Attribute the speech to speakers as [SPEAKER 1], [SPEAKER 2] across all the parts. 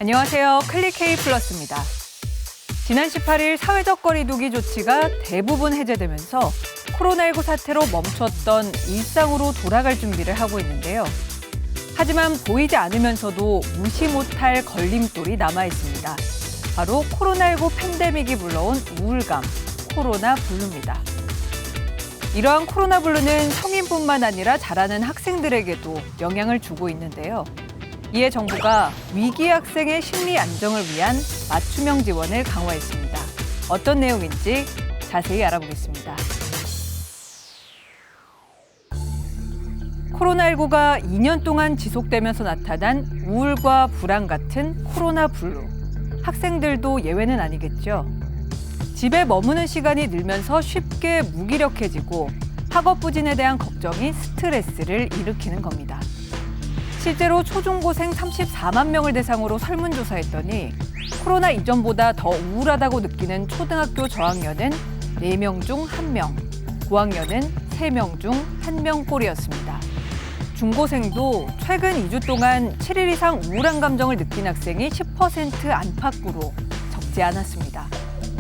[SPEAKER 1] 안녕하세요. 클릭K 플러스입니다. 지난 18일 사회적 거리 두기 조치가 대부분 해제되면서 코로나19 사태로 멈췄던 일상으로 돌아갈 준비를 하고 있는데요. 하지만 보이지 않으면서도 무시 못할 걸림돌이 남아 있습니다. 바로 코로나19 팬데믹이 불러온 우울감, 코로나 블루입니다. 이러한 코로나 블루는 성인뿐만 아니라 자라는 학생들에게도 영향을 주고 있는데요. 이에 정부가 위기 학생의 심리 안정을 위한 맞춤형 지원을 강화했습니다. 어떤 내용인지 자세히 알아보겠습니다. 코로나19가 2년 동안 지속되면서 나타난 우울과 불안 같은 코로나 블루. 학생들도 예외는 아니겠죠. 집에 머무는 시간이 늘면서 쉽게 무기력해지고 학업 부진에 대한 걱정이 스트레스를 일으키는 겁니다. 실제로 초중고생 34만 명을 대상으로 설문조사했더니 코로나 이전보다 더 우울하다고 느끼는 초등학교 저학년은 4명 중 1명, 고학년은 3명 중 1명꼴이었습니다. 중고생도 최근 2주 동안 7일 이상 우울한 감정을 느낀 학생이 10% 안팎으로 적지 않았습니다.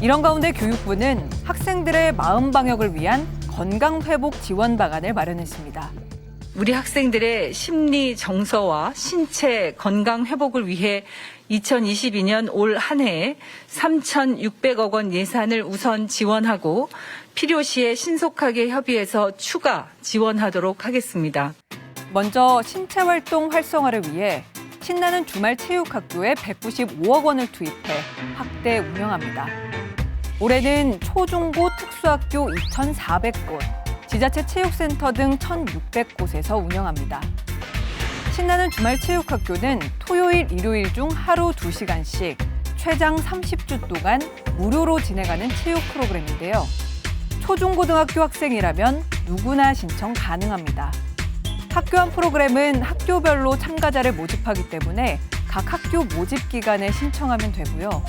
[SPEAKER 1] 이런 가운데 교육부는 학생들의 마음 방역을 위한 건강회복 지원 방안을 마련했습니다.
[SPEAKER 2] 우리 학생들의 심리 정서와 신체 건강 회복을 위해 2022년 올 한 해에 3,600억 원 예산을 우선 지원하고 필요시에 신속하게 협의해서 추가 지원하도록 하겠습니다.
[SPEAKER 1] 먼저 신체 활동 활성화를 위해 신나는 주말 체육학교에 195억 원을 투입해 확대 운영합니다. 올해는 초중고 특수학교 2,400곳, 지자체 체육센터 등 1,600곳에서 운영합니다. 신나는 주말 체육학교는 토요일, 일요일 중 하루 2시간씩 최장 30주 동안 무료로 진행하는 체육 프로그램인데요. 초중고등학교 학생이라면 누구나 신청 가능합니다. 학교 안 프로그램은 학교별로 참가자를 모집하기 때문에 각 학교 모집 기간에 신청하면 되고요.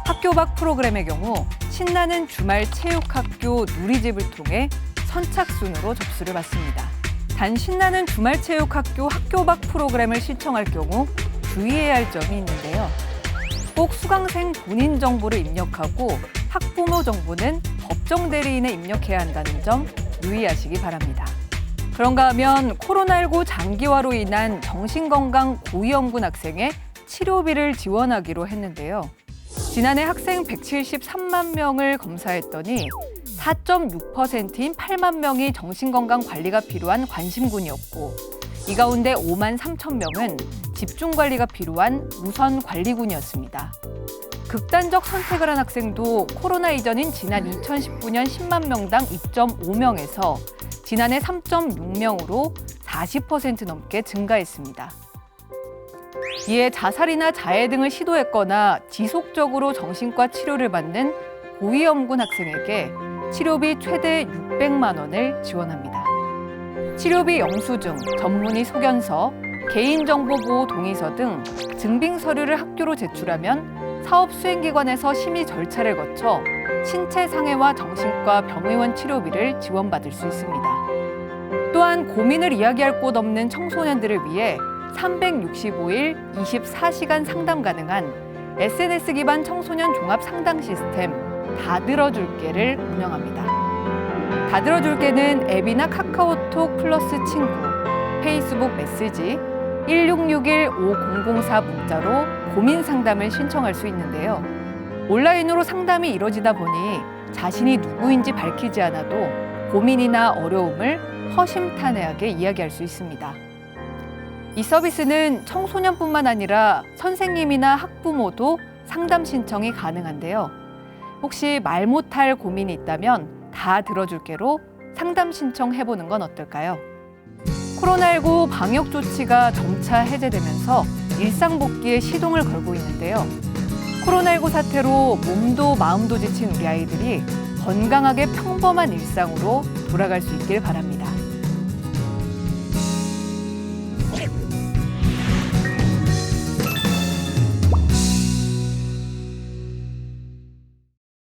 [SPEAKER 1] 학교 밖 프로그램의 경우 신나는 주말 체육학교 누리집을 통해 선착순으로 접수를 받습니다. 단 신나는 주말 체육학교 학교 밖 프로그램을 신청할 경우 주의해야 할 점이 있는데요. 꼭 수강생 본인 정보를 입력하고 학부모 정보는 법정 대리인에 입력해야 한다는 점 유의하시기 바랍니다. 그런가 하면 코로나19 장기화로 인한 정신건강 고위험군 학생의 치료비를 지원하기로 했는데요. 지난해 학생 173만 명을 검사했더니 4.6%인 8만 명이 정신건강 관리가 필요한 관심군이었고 이 가운데 5만 3천 명은 집중관리가 필요한 우선관리군이었습니다. 극단적 선택을 한 학생도 코로나 이전인 지난 2019년 10만 명당 2.5명에서 지난해 3.6명으로 40% 넘게 증가했습니다. 이에 자살이나 자해 등을 시도했거나 지속적으로 정신과 치료를 받는 고위험군 학생에게 치료비 최대 600만 원을 지원합니다. 치료비 영수증, 전문의 소견서, 개인정보보호 동의서 등 증빙 서류를 학교로 제출하면 사업 수행기관에서 심의 절차를 거쳐 신체 상해와 정신과 병의원 치료비를 지원받을 수 있습니다. 또한 고민을 이야기할 곳 없는 청소년들을 위해 365일 24시간 상담 가능한 SNS 기반 청소년 종합 상담 시스템 다 들어줄게를 운영합니다. 다 들어줄게는 앱이나 카카오톡 플러스 친구, 페이스북 메시지, 1661-5004 문자로 고민 상담을 신청할 수 있는데요. 온라인으로 상담이 이뤄지다 보니 자신이 누구인지 밝히지 않아도 고민이나 어려움을 허심탄회하게 이야기할 수 있습니다. 이 서비스는 청소년뿐만 아니라 선생님이나 학부모도 상담 신청이 가능한데요. 혹시 말 못할 고민이 있다면 다 들어줄게로 상담 신청해보는 건 어떨까요? 코로나19 방역 조치가 점차 해제되면서 일상 복귀에 시동을 걸고 있는데요. 코로나19 사태로 몸도 마음도 지친 우리 아이들이 건강하게 평범한 일상으로 돌아갈 수 있길 바랍니다.